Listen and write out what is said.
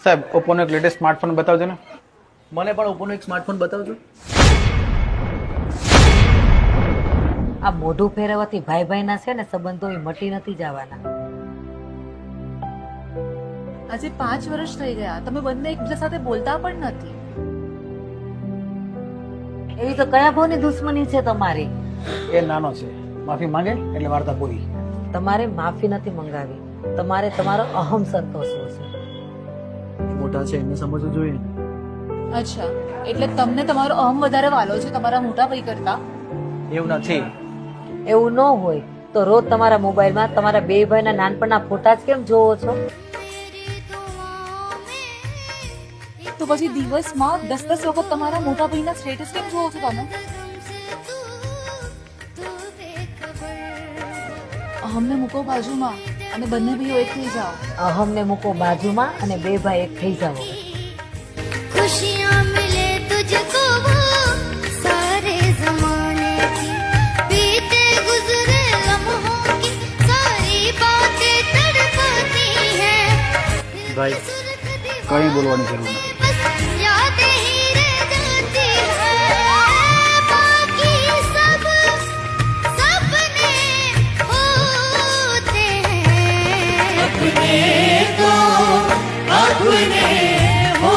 સાહેબ ઓપ્પોનો એક latest smartphone બતાવજો ને. મને પણ ઓપ્પોનો એક સ્માર્ટફોન બતાવજો. આ મોઢું ફેરવવાથી ભાઈ ભાઈના છે ને સંબંધો એ મટી નથી જવાના. આજે 5 વર્ષ થઈ ગયા, તમે બંને એકબીજા સાથે બોલતા પણ નથી. એવી તો કયા ભાવની દુશ્મની છે તમારી? એ નાનો છે, માફી માંગે એટલે વાર્તા પૂરી. તમારે માફી નથી મંગાવી, તમારે તમારો અહમ સંતોષવો છે. મોટા છે એમને સમજવું જોઈએ. અચ્છા, એટલે તમને તમારો અહમ વધારે વાલો છે તમારા મોટા ભાઈ કરતા? એવું નથી. એવું ન હોય તો રોજ તમારા મોબાઈલમાં તમારા બે ભાઈના નાનપણના ફોટા જ કેમ જોવો છો? તો પછી દિવસમાં 10 વખત તમારા મોટા ભાઈના સ્ટેટસ કેમ જોવો છો તમે? અહમને મૂકો બાજુમાં અને બંને ભાઈઓ એક થઈ જાઓ. અહમને મૂકો બાજુમાં અને બે ભાઈ એક થઈ જાઓ. खुशियाँ मिले तुझको वो सारे जमाने की, बीते गुजरे लम्हों की सारी बातें तड़पाती हैं. ભાઈ કંઈ બોલવાની જરૂર નથી.